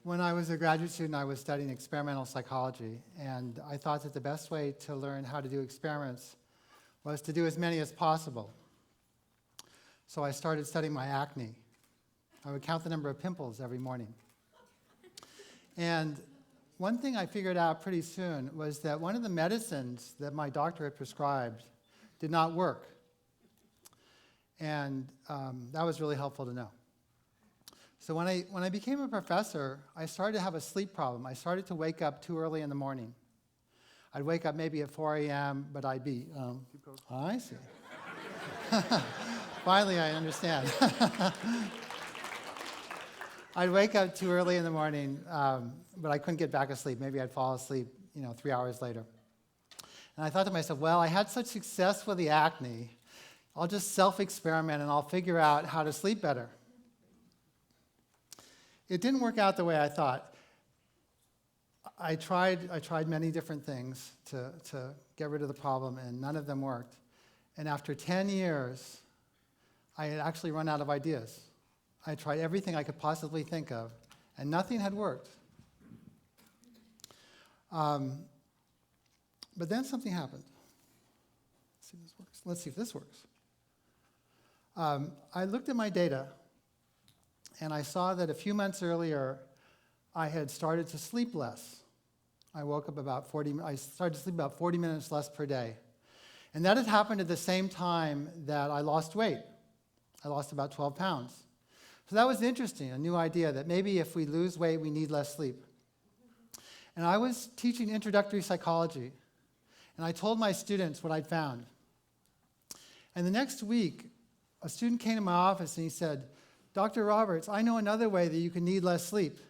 When I was a graduate student, I was studying experimental psychology, and I thought that the best way to learn how to do experiments was to do as many as possible. So I started studying my acne. I would count the number of pimples every morning. And one thing I figured out pretty soon was that one of the medicines that my doctor had prescribed did not work. And that was really helpful to know. So when I became a professor, I started to have a sleep problem. I started to wake up too early in the morning. I'd wake up maybe at 4 a.m., but I'd be, I see. Finally, I understand. I'd wake up too early in the morning, but I couldn't get back asleep. Maybe I'd fall asleep, 3 hours later. And I thought to myself, well, I had such success with the acne, I'll just self-experiment and I'll figure out how to sleep better. It didn't work out the way I thought. I tried many different things to get rid of the problem, and none of them worked. And after 10 years, I had actually run out of ideas. I tried everything I could possibly think of, and nothing had worked. But then something happened. Let's see if this works. Let's see if this works. I looked at my data, and I saw that a few months earlier, I had started to sleep less. I started to sleep about 40 minutes less per day. And that had happened at the same time that I lost weight. I lost about 12 pounds. So that was interesting, a new idea that maybe if we lose weight, we need less sleep. And I was teaching introductory psychology, and I told my students what I'd found. And the next week, a student came to my office and he said, Dr. Roberts, I know another way that you can need less sleep.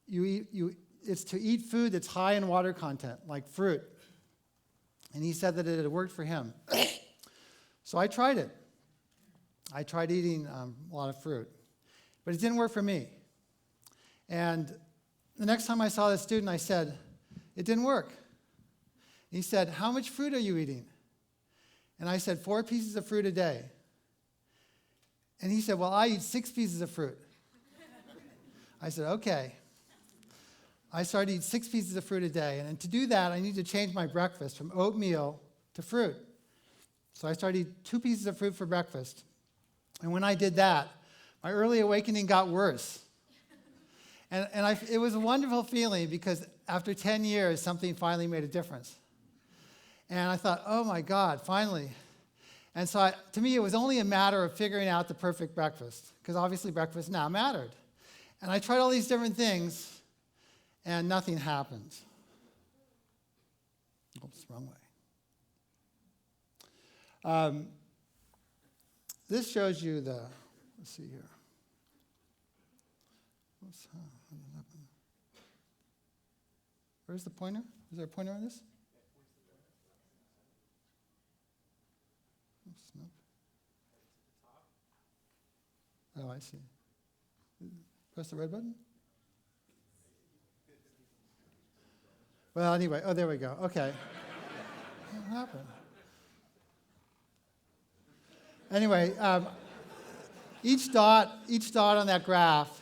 It's to eat food that's high in water content, like fruit. And he said that it had worked for him. So I tried it. I tried eating a lot of fruit, but it didn't work for me. And the next time I saw the student, I said, it didn't work. And he said, how much fruit are you eating? And I said, 4 pieces of fruit a day. And he said, well, I eat 6 pieces of fruit. I said, okay. I started eating 6 pieces of fruit a day. And to do that, I need to change my breakfast from oatmeal to fruit. So I started eating 2 pieces of fruit for breakfast. And when I did that, my early awakening got worse. And it was a wonderful feeling because after 10 years, something finally made a difference. And I thought, oh my God, finally. And so to me, it was only a matter of figuring out the perfect breakfast, because obviously breakfast now mattered. And I tried all these different things, and nothing happened. Oops, wrong way. This shows you let's see here. Where's the pointer? Is there a pointer on this? Oops, nope. Oh, I see. Press the red button? Well, anyway, there we go. Okay. What happened? Anyway, each dot on that graph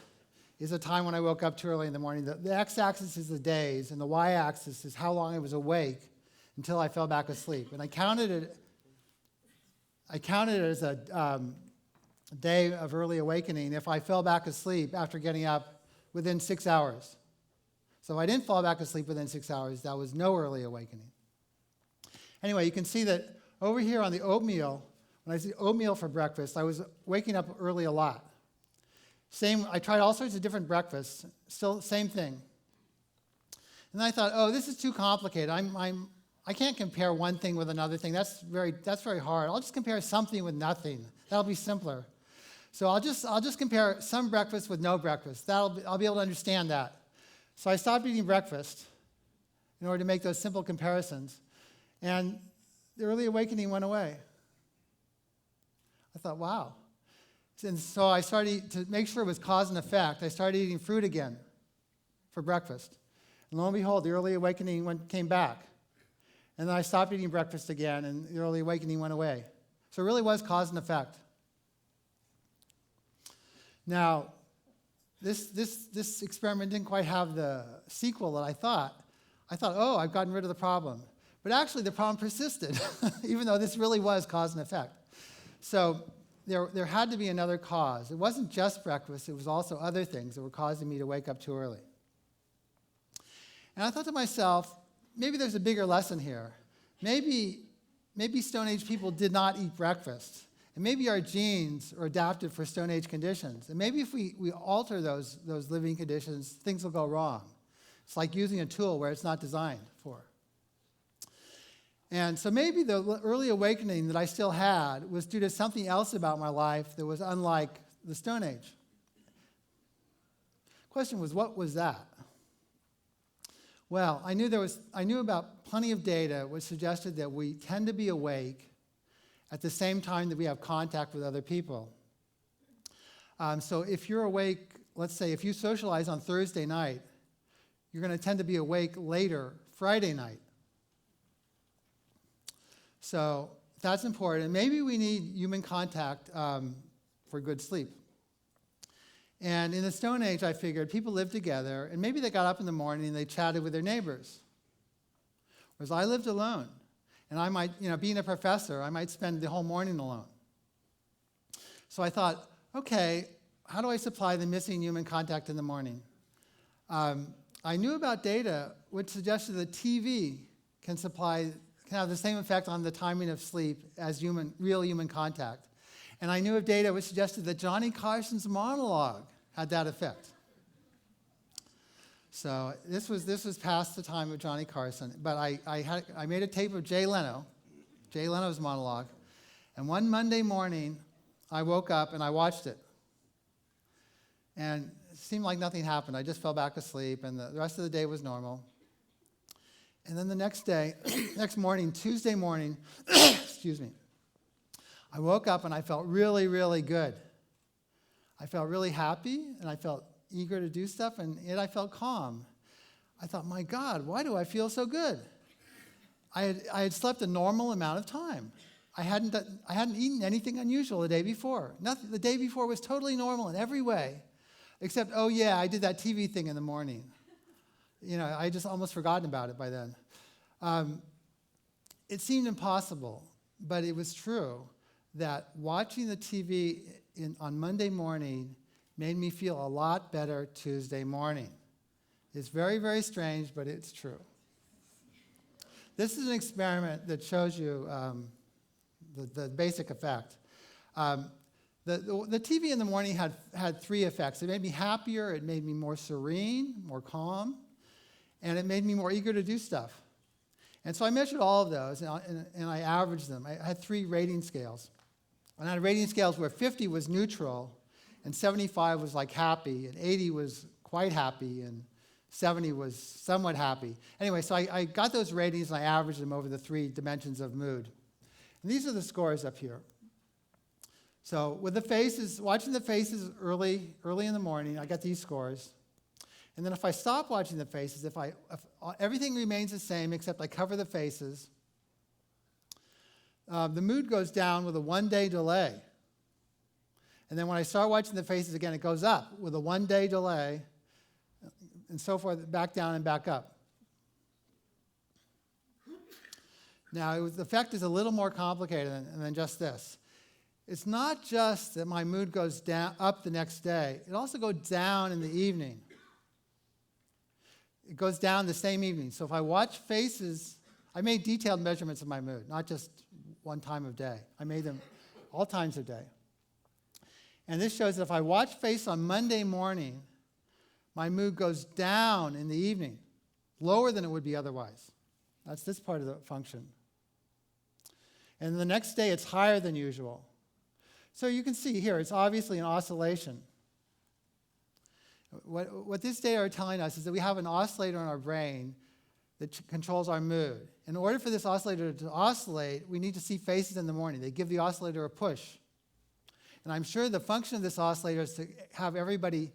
is a time when I woke up too early in the morning. The x-axis is the days, and the y-axis is how long I was awake until I fell back asleep. And I counted it as a day of early awakening if I fell back asleep after getting up within 6 hours. So if I didn't fall back asleep within 6 hours, that was no early awakening. Anyway, you can see that over here on the oatmeal, when I see oatmeal for breakfast, I was waking up early a lot. I tried all sorts of different breakfasts, still same thing. And then I thought, oh, this is too complicated. I can't compare one thing with another thing. That's very hard. I'll just compare something with nothing. That'll be simpler. So I'll just compare some breakfast with no breakfast. I'll be able to understand that. So I stopped eating breakfast in order to make those simple comparisons. And the early awakening went away. I thought, wow. And so I started to make sure it was cause and effect. I started eating fruit again for breakfast. And lo and behold, the early awakening came back. And then I stopped eating breakfast again, and the early awakening went away. So it really was cause and effect. Now, this experiment didn't quite have the sequel that I thought. I thought, oh, I've gotten rid of the problem. But actually, the problem persisted, even though this really was cause and effect. So there had to be another cause. It wasn't just breakfast. It was also other things that were causing me to wake up too early. And I thought to myself, maybe there's a bigger lesson here. Maybe Stone Age people did not eat breakfast. And maybe our genes are adapted for Stone Age conditions. And maybe if we alter those living conditions, things will go wrong. It's like using a tool where it's not designed for. And so maybe the early awakening that I still had was due to something else about my life that was unlike the Stone Age. Question was, what was that? Well, I knew about plenty of data which suggested that we tend to be awake at the same time that we have contact with other people. So if you're awake, let's say if you socialize on Thursday night, you're going to tend to be awake later Friday night. So that's important. Maybe we need human contact for good sleep. And in the Stone Age, I figured people lived together, and maybe they got up in the morning and they chatted with their neighbors. Whereas I lived alone. And I might, being a professor, I might spend the whole morning alone. So I thought, okay, how do I supply the missing human contact in the morning? I knew about data which suggested that TV can have the same effect on the timing of sleep as real human contact. And I knew of data which suggested that Johnny Carson's monologue had that effect. So this was past the time of Johnny Carson, but I made a tape of Jay Leno's monologue, and one Monday morning I woke up and I watched it. And it seemed like nothing happened. I just fell back asleep, and the rest of the day was normal. And then the next morning, Tuesday morning, excuse me, I woke up and I felt really, really good. I felt really happy, and I felt eager to do stuff, and yet I felt calm. I thought, my God, why do I feel so good? I had slept a normal amount of time. I hadn't eaten anything unusual the day before. Nothing. The day before was totally normal in every way, except, oh yeah, I did that TV thing in the morning. I just almost forgotten about it by then. It seemed impossible, but it was true that watching the TV on Monday morning made me feel a lot better Tuesday morning. It's very, very strange, but it's true. This is an experiment that shows you the basic effect. The TV in the morning had three effects. It made me happier, it made me more serene, more calm, and it made me more eager to do stuff. And so I measured all of those, and I averaged them. I had three rating scales. And I had rating scales where 50 was neutral, and 75 was like happy, and 80 was quite happy, and 70 was somewhat happy. Anyway, so I got those ratings, and I averaged them over the three dimensions of mood. And these are the scores up here. So with the faces, watching the faces early in the morning, I got these scores. And then if I stop watching the faces, if everything remains the same except I cover the faces, the mood goes down with a 1-day delay. And then when I start watching the faces again, it goes up with a 1-day delay, and so forth, back down and back up. Now, the effect is a little more complicated than just this. It's not just that my mood goes up the next day. It also goes down in the evening. It goes down the same evening. So if I watch faces, I made detailed measurements of my mood, not just one time of day. I made them all times of day. And this shows that if I watch face on Monday morning, my mood goes down in the evening, lower than it would be otherwise. That's this part of the function. And the next day, it's higher than usual. So you can see here, it's obviously an oscillation. What this data are telling us is that we have an oscillator in our brain that controls our mood. In order for this oscillator to oscillate, we need to see faces in the morning. They give the oscillator a push. And I'm sure the function of this oscillator is to have everybody's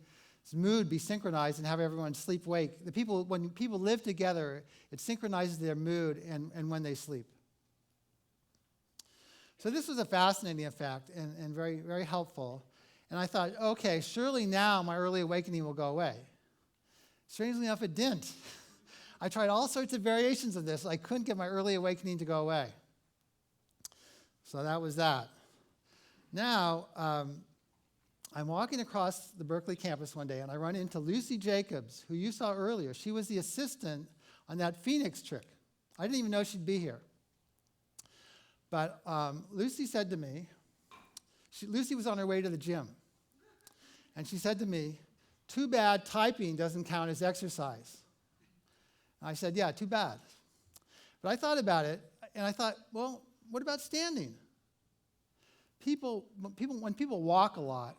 mood be synchronized and have everyone sleep-wake. When people live together, it synchronizes their mood and when they sleep. So this was a fascinating effect and very, very helpful. And I thought, okay, surely now my early awakening will go away. Strangely enough, it didn't. I tried all sorts of variations of this. I couldn't get my early awakening to go away. So that was that. Now, I'm walking across the Berkeley campus one day, and I run into Lucy Jacobs, who you saw earlier. She was the assistant on that Phoenix trick. I didn't even know she'd be here. But Lucy said to me, Lucy was on her way to the gym, and she said to me, "Too bad typing doesn't count as exercise." And I said, "Yeah, too bad." But I thought about it, and I thought, well, what about standing? When people walk a lot,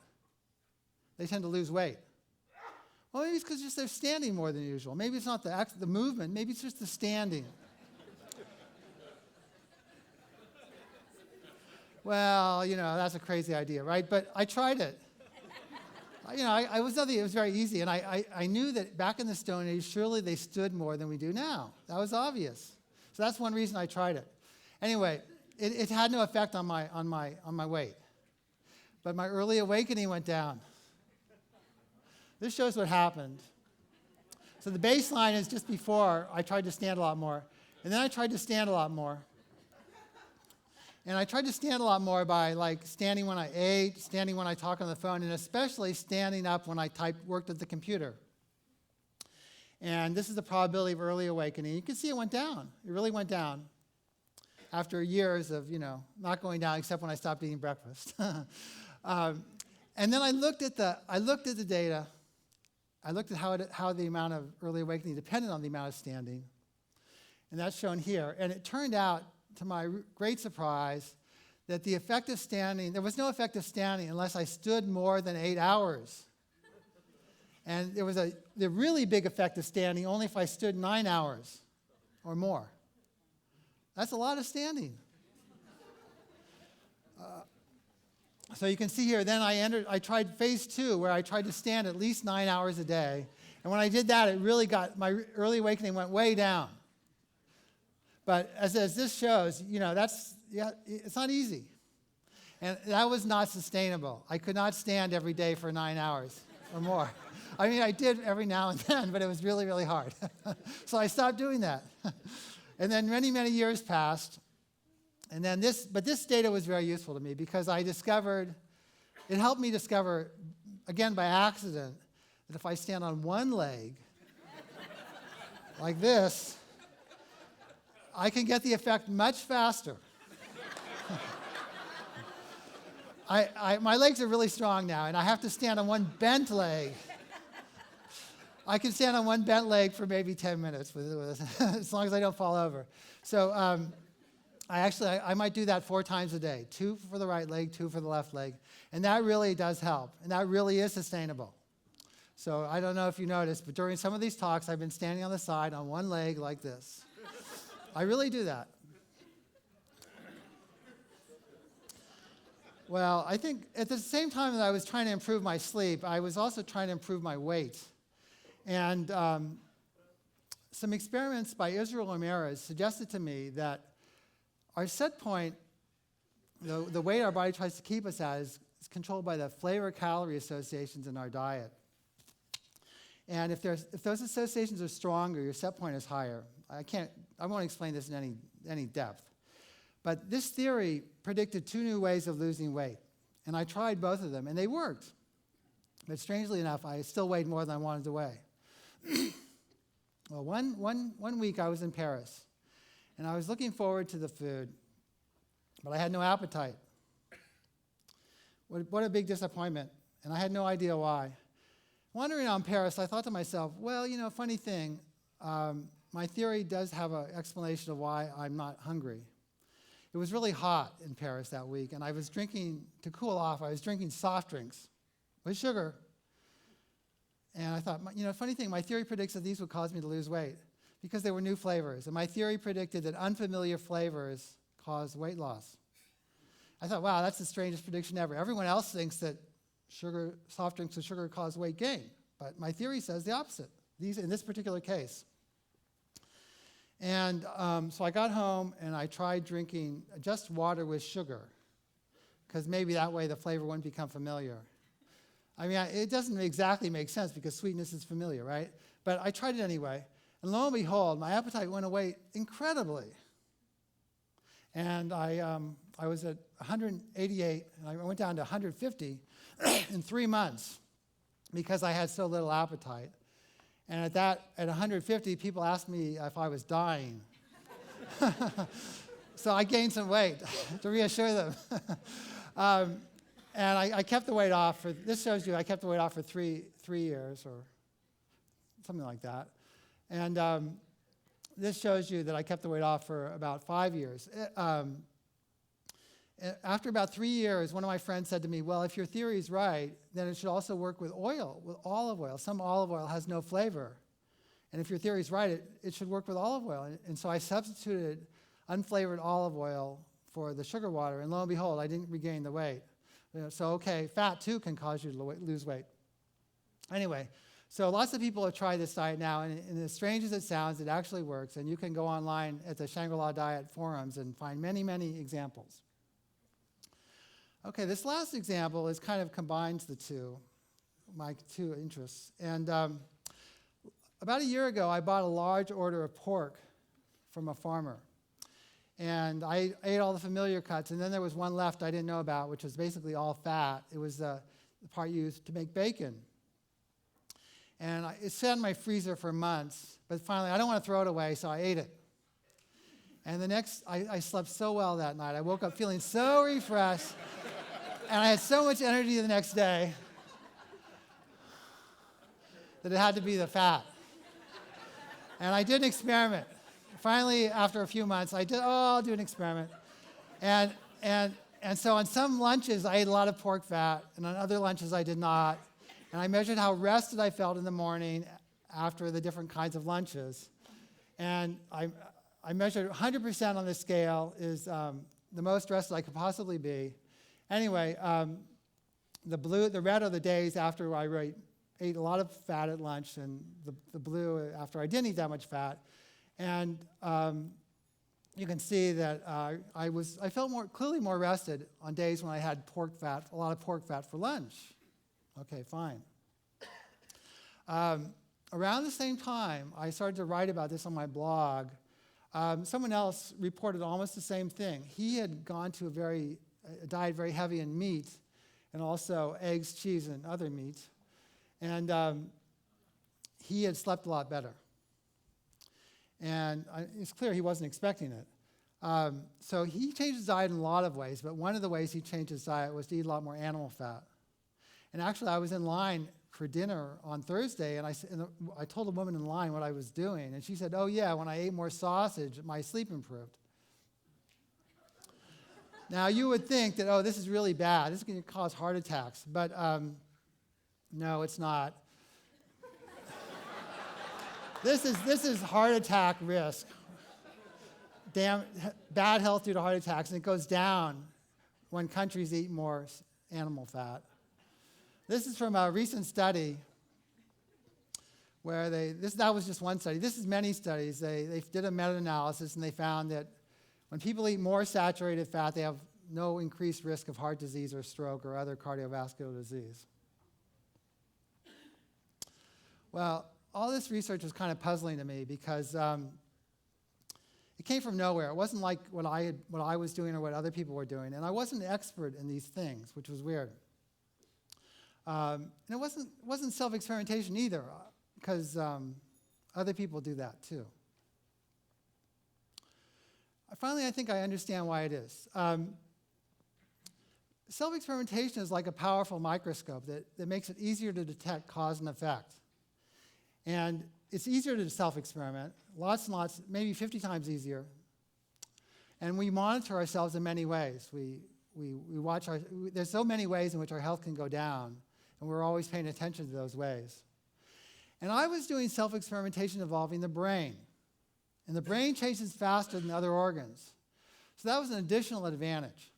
they tend to lose weight. Well, maybe it's because just they're standing more than usual. Maybe it's not the movement. Maybe it's just the standing. Well, that's a crazy idea, right? But I tried it. It was very easy. And I knew that back in the Stone Age, surely they stood more than we do now. That was obvious. So that's one reason I tried it. Anyway, it had no effect on my weight. But my early awakening went down. This shows what happened. So the baseline is just before I tried to stand a lot more. And then I tried to stand a lot more. And I tried to stand a lot more by standing when I ate, standing when I talked on the phone, and especially standing up when I worked at the computer. And this is the probability of early awakening. You can see it went down. It really went down after years of, not going down except when I stopped eating breakfast. And then I looked at the data. I looked at how the amount of early awakening depended on the amount of standing. And that's shown here. And it turned out, to my great surprise, that there was no effect of standing unless I stood more than 8 hours. And there was the really big effect of standing only if I stood 9 hours or more. That's a lot of standing. So you can see here, then I tried phase 2, where I tried to stand at least 9 hours a day. And when I did that, it really my early awakening went way down. But as this shows, it's not easy. And that was not sustainable. I could not stand every day for 9 hours or more. I mean, I did every now and then, but it was really, really hard. So I stopped doing that. And then many, many years passed. And then this data was very useful to me because it helped me discover, again by accident, that if I stand on one leg, like this, I can get the effect much faster. My legs are really strong now, and I have to stand on one bent leg. I can stand on one bent leg for maybe 10 minutes, as long as I don't fall over. So I might do that 4 times a day, 2 for the right leg, 2 for the left leg. And that really does help, and that really is sustainable. So I don't know if you noticed, but during some of these talks, I've been standing on the side on one leg like this. I really do that. Well, I think at the same time that I was trying to improve my sleep, I was also trying to improve my weight. And some experiments by Israel Ramirez suggested to me that our set point, the weight our body tries to keep us at, is controlled by the flavor-calorie associations in our diet. And if those associations are stronger, your set point is higher. I won't explain this in any depth. But this theory predicted 2 new ways of losing weight. And I tried both of them, and they worked. But strangely enough, I still weighed more than I wanted to weigh. Well, one week I was in Paris, and I was looking forward to the food, but I had no appetite. What a big disappointment, and I had no idea why. Wandering around Paris, I thought to myself, well, funny thing, my theory does have an explanation of why I'm not hungry. It was really hot in Paris that week, and I was drinking, to cool off, I was drinking soft drinks with sugar. And I thought, funny thing, my theory predicts that these would cause me to lose weight because they were new flavors. And my theory predicted that unfamiliar flavors cause weight loss. I thought, wow, that's the strangest prediction ever. Everyone else thinks that soft drinks with sugar cause weight gain. But my theory says the opposite, in this particular case. And so I got home and I tried drinking just water with sugar because maybe that way the flavor wouldn't become familiar. I mean, it doesn't exactly make sense because sweetness is familiar, right? But I tried it anyway. And lo and behold, my appetite went away incredibly. And I was at 188, and I went down to 150 in 3 months because I had so little appetite. And at 150, people asked me if I was dying. So I gained some weight to reassure them. And I kept the weight off for, this shows you I kept the weight off for three years or something like that. And this shows you that I kept the weight off for about 5 years. After about 3 years, one of my friends said to me, well, if your theory is right, then it should also work with oil, with olive oil. Some olive oil has no flavor. And if your theory is right, it should work with olive oil. And so I substituted unflavored olive oil for the sugar water, and lo and behold, I didn't regain the weight. So, okay, fat too can cause you to lose weight. Anyway, so lots of people have tried this diet now, and as strange as it sounds, it actually works. And you can go online at the Shangri-La diet forums and find many, many examples. Okay, this last example is kind of combines the two, my two interests. And about a year ago, I bought a large order of pork from a farmer. And I ate all the familiar cuts, and then there was one left I didn't know about, which was basically all fat. It was the part used to make bacon. And it sat in my freezer for months, but finally I don't want to throw it away, so I ate it. And I slept so well that night. I woke up feeling so refreshed, and I had so much energy the next day that it had to be the fat. And I did an experiment. Finally, after a few months, I'll do an experiment. And so on some lunches, I ate a lot of pork fat, and on other lunches, I did not. And I measured how rested I felt in the morning after the different kinds of lunches. And I measured 100% on the scale is the most rested I could possibly be. Anyway, the red are the days after I ate a lot of fat at lunch, and the blue after I didn't eat that much fat. And you can see that I felt clearly more rested on days when I had a lot of pork fat for lunch. Okay, fine. Around the same time, I started to write about this on my blog. Someone else reported almost the same thing. He had gone to a diet very heavy in meat, and also eggs, cheese, and other meats. And he had slept a lot better. And it's clear he wasn't expecting it. So he changed his diet in a lot of ways, but one of the ways he changed his diet was to eat a lot more animal fat. And actually, I was in line for dinner on Thursday, and I told a woman in line what I was doing, and she said, oh yeah, when I ate more sausage, my sleep improved. Now, you would think that, oh, this is really bad. This is going to cause heart attacks, but no, it's not. This is heart attack risk. Bad health due to heart attacks, and it goes down when countries eat more animal fat. This is from a recent study where that was just one study. This is many studies. They did a meta-analysis, and they found that when people eat more saturated fat, they have no increased risk of heart disease or stroke or other cardiovascular disease. Well, all this research was kind of puzzling to me because it came from nowhere. It wasn't like what I was doing or what other people were doing, and I wasn't an expert in these things, which was weird. And it wasn't self-experimentation either, because other people do that too. Finally, I think I understand why it is. Self-experimentation is like a powerful microscope that makes it easier to detect cause and effect. And it's easier to self-experiment, lots and lots, maybe 50 times easier. And we monitor ourselves in many ways. We watch there's so many ways in which our health can go down, and we're always paying attention to those ways. And I was doing self-experimentation involving the brain. And the brain changes faster than other organs. So that was an additional advantage.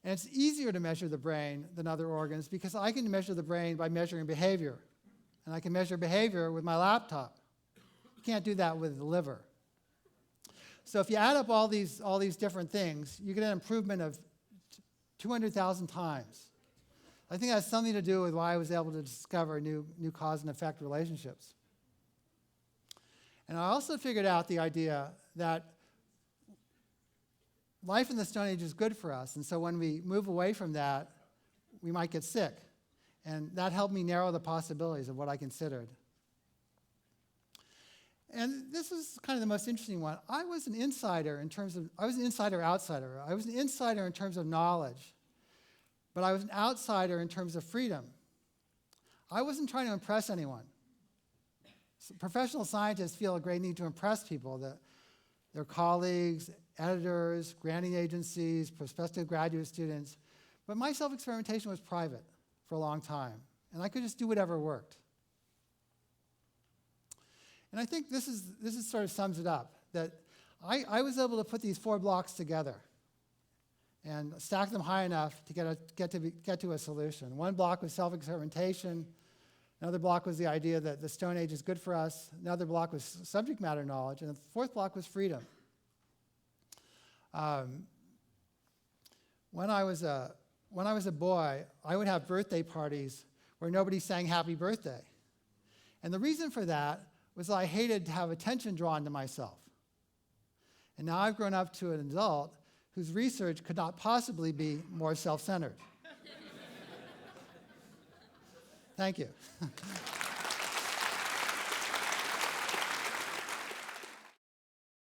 And it's easier to measure the brain than other organs because I can measure the brain by measuring behavior. And I can measure behavior with my laptop. You can't do that with the liver. So if you add up all these different things, you get an improvement of 200,000 times I think it has something to do with why I was able to discover new cause and effect relationships. And I also figured out the idea that life in the Stone Age is good for us, and so when we move away from that, we might get sick. And that helped me narrow the possibilities of what I considered. And this is kind of the most interesting one. I was an insider I was an insider-outsider. I was an insider in terms of knowledge, but I was an outsider in terms of freedom. I wasn't trying to impress anyone. So professional scientists feel a great need to impress people, their colleagues, editors, granting agencies, prospective graduate students. But my self-experimentation was private for a long time, and I could just do whatever worked. And I think this sort of sums it up, that I was able to put these 4 blocks together and stack them high enough to get to a solution. One block was self-experimentation. Another block was the idea that the Stone Age is good for us. Another block was subject matter knowledge. And the 4th block was freedom. When I was a boy, I would have birthday parties where nobody sang happy birthday. And the reason for that was that I hated to have attention drawn to myself. And now I've grown up to an adult whose research could not possibly be more self-centered. Thank you.